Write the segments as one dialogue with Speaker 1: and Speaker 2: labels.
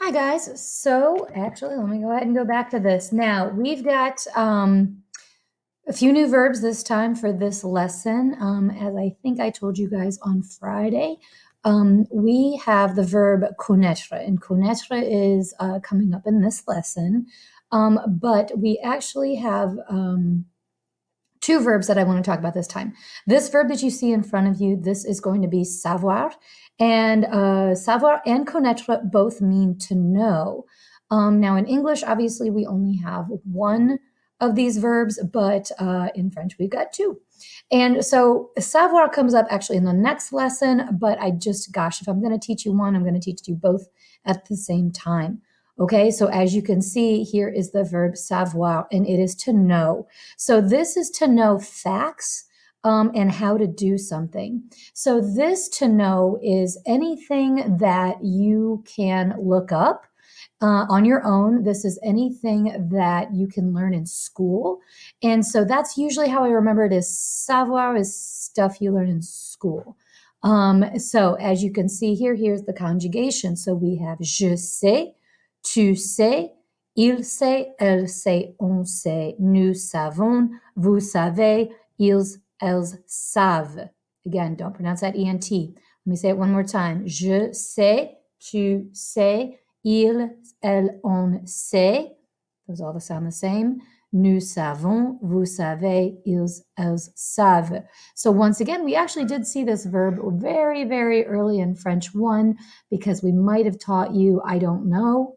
Speaker 1: Hi guys. So actually, let me go ahead and go back to this. Now we've got a few new verbs this time for this lesson. As I think I told you guys on Friday, we have the verb connaître, and connaître is coming up in this lesson. But we actually have two verbs that I want to talk about this time. This verb that you see in front of you, this is going to be savoir. And savoir and connaître both mean to know. Now in English, obviously, we only have one of these verbs, but in French, we've got two. And so savoir comes up actually in the next lesson, but gosh, if I'm going to teach you one, I'm going to teach you both at the same time. Okay, so as you can see, here is the verb savoir, and it is to know. So this is to know facts and how to do something. So this to know is anything that you can look up on your own. This is anything that you can learn in school. And so that's usually how I remember it is savoir is stuff you learn in school. So as you can see here, here's the conjugation. So we have je sais, tu sais, il sait, elle sait, on sait, nous savons, vous savez, ils, elles savent. Again, don't pronounce that ENT. Let me say it one more time. Je sais, tu sais, il, elle, on sait. Those all sound the same. Nous savons, vous savez, ils, elles savent. So once again, we actually did see this verb very, very early in French 1 because we might have taught you I don't know,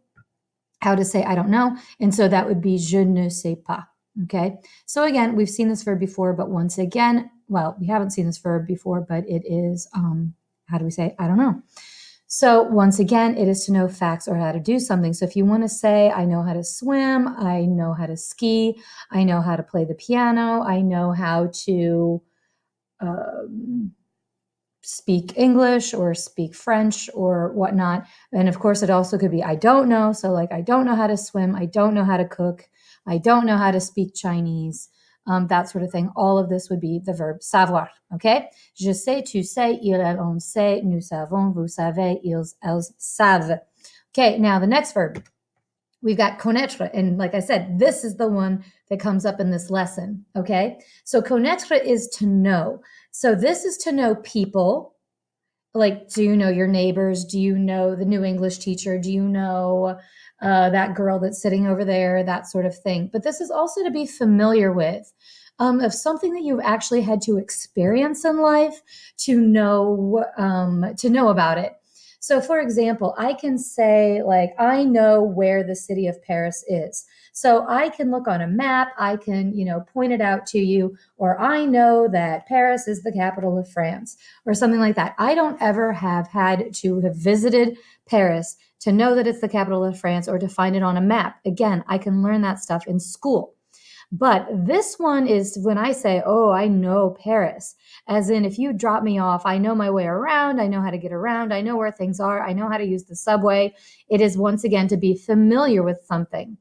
Speaker 1: how to say I don't know. And so that would be je ne sais pas. Okay. So again, we've seen this verb before, but once again, well, we haven't seen this verb before, but it is, how do we say I don't know? So once again, it is to know facts or how to do something. So if you want to say, I know how to swim, I know how to ski, I know how to play the piano, I know how to speak English or speak French or whatnot. And of course, it also could be, I don't know. So like, I don't know how to swim. I don't know how to cook. I don't know how to speak Chinese, that sort of thing. All of this would be the verb savoir. Okay. Je sais, tu sais, il, elle, on sait, nous savons, vous savez, ils, elles savent. Okay. Now the next verb, we've got connaître. And like I said, this is the one that comes up in this lesson. Okay. So connaître is to know. So this is to know people. Like, do you know your neighbors? Do you know the new English teacher? Do you know that girl that's sitting over there? That sort of thing. But this is also to be familiar with of something that you've actually had to experience in life to know about it. So for example, I can say like, I know where the city of Paris is. So I can look on a map, I can, point it out to you, or I know that Paris is the capital of France or something like that. I don't ever have had to have visited Paris to know that it's the capital of France or to find it on a map. Again, I can learn that stuff in school. But this one is when I say, oh, I know Paris, as in if you drop me off, I know my way around, I know how to get around, I know where things are, I know how to use the subway. It is once again to be familiar with something.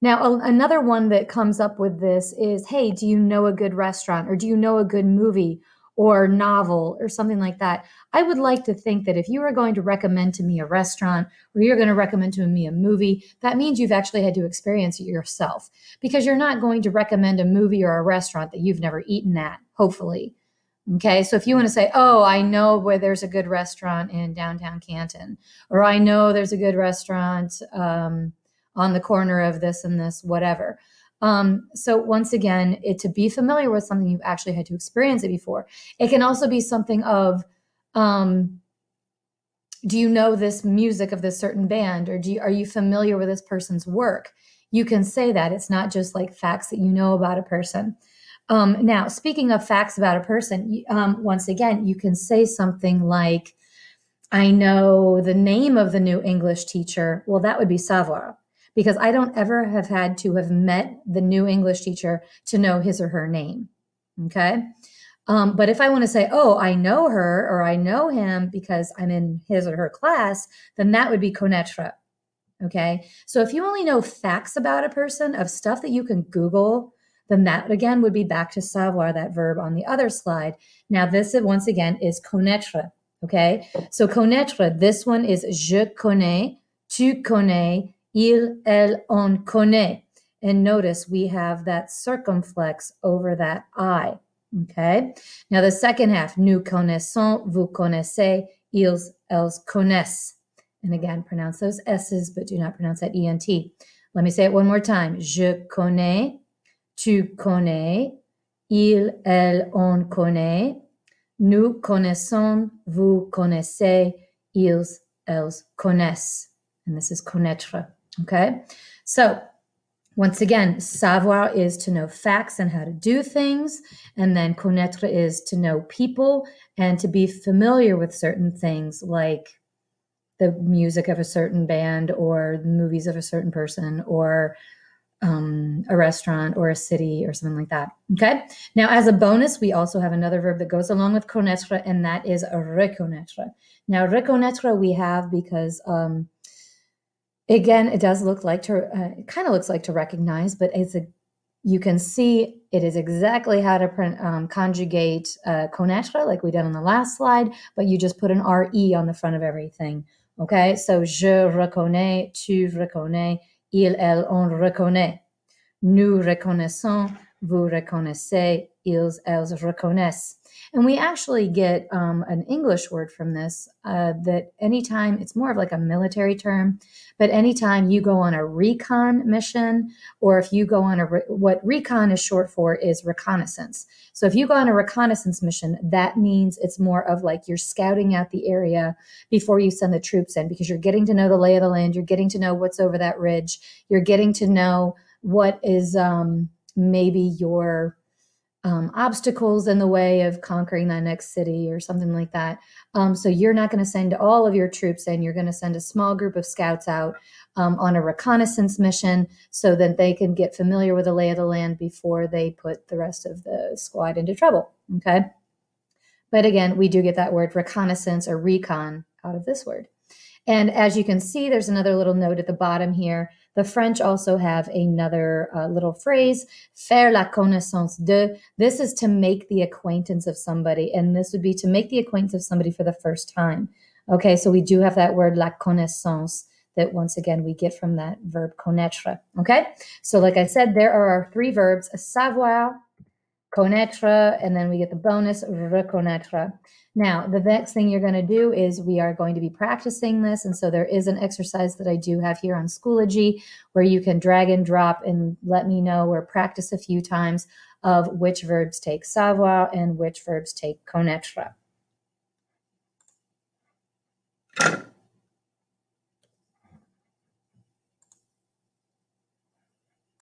Speaker 1: Now, another one that comes up with this is, hey, do you know a good restaurant or do you know a good movie or novel or something like that? I would like to think that if you are going to recommend to me a restaurant or you're going to recommend to me a movie, that means you've actually had to experience it yourself, because you're not going to recommend a movie or a restaurant that you've never eaten at, hopefully. Okay, so if you want to say, oh, I know where there's a good restaurant in downtown Canton, or I know there's a good restaurant on the corner of this and this, whatever. So once again, to be familiar with something, you've actually had to experience it before. It can also be something of, do you know this music of this certain band, or are you familiar with this person's work? You can say that. It's not just like facts that you know about a person. Now, speaking of facts about a person, once again, you can say something like, I know the name of the new English teacher. Well, that would be savoir, because I don't ever have had to have met the new English teacher to know his or her name. Okay. But if I want to say, oh, I know her or I know him because I'm in his or her class, then that would be connaître. Okay. So if you only know facts about a person, of stuff that you can Google, then that again would be back to savoir, that verb on the other slide. Now this once again is connaître. Okay. So connaître, this one is je connais, Tu connais, il, elle, on connaît. And notice we have that circumflex over that I. Okay. Now the second half, nous connaissons, vous connaissez, ils, elles connaissent. And again, pronounce those S's, but do not pronounce that ENT. Let me say it one more time. Je connais, tu connais, il, elle, on connaît, nous connaissons, vous connaissez, ils, elles connaissent. And this is connaître. Okay. So once again, savoir is to know facts and how to do things. And then connaître is to know people and to be familiar with certain things like the music of a certain band or movies of a certain person or a restaurant or a city or something like that. Okay. Now, as a bonus, we also have another verb that goes along with connaître, and that is reconnaître. Now, reconnaître we have because, again, it does look like to, it kind of looks like to recognize, but you can see it is exactly how to conjugate connaître like we did on the last slide, but you just put an RE on the front of everything. Okay. So, je reconnais, tu reconnais, il, elle, on reconnaît. Nous reconnaissons, vous reconnaissez, ils, elles reconnaissent. And we actually get an English word from this that anytime, it's more of like a military term, but anytime you go on a recon mission, or if you go on what recon is short for is reconnaissance. So if you go on a reconnaissance mission, that means it's more of like you're scouting out the area before you send the troops in, because you're getting to know the lay of the land, you're getting to know what's over that ridge, you're getting to know what is maybe your obstacles in the way of conquering that next city or something like that. So you're not going to send all of your troops in. You're going to send a small group of scouts out on a reconnaissance mission so that they can get familiar with the lay of the land before they put the rest of the squad into trouble. Okay. But again, we do get that word reconnaissance or recon out of this word. And as you can see, there's another little note at the bottom here. The French also have another little phrase, faire la connaissance de. This is to make the acquaintance of somebody. And this would be to make the acquaintance of somebody for the first time. Okay, so we do have that word la connaissance that once again we get from that verb connaître. Okay, so like I said, there are our three verbs, savoir, connaître, and then we get the bonus, reconnaître. Now, the next thing you're going to do is we are going to be practicing this. And so there is an exercise that I do have here on Schoology where you can drag and drop and let me know or practice a few times of which verbs take savoir and which verbs take connaître.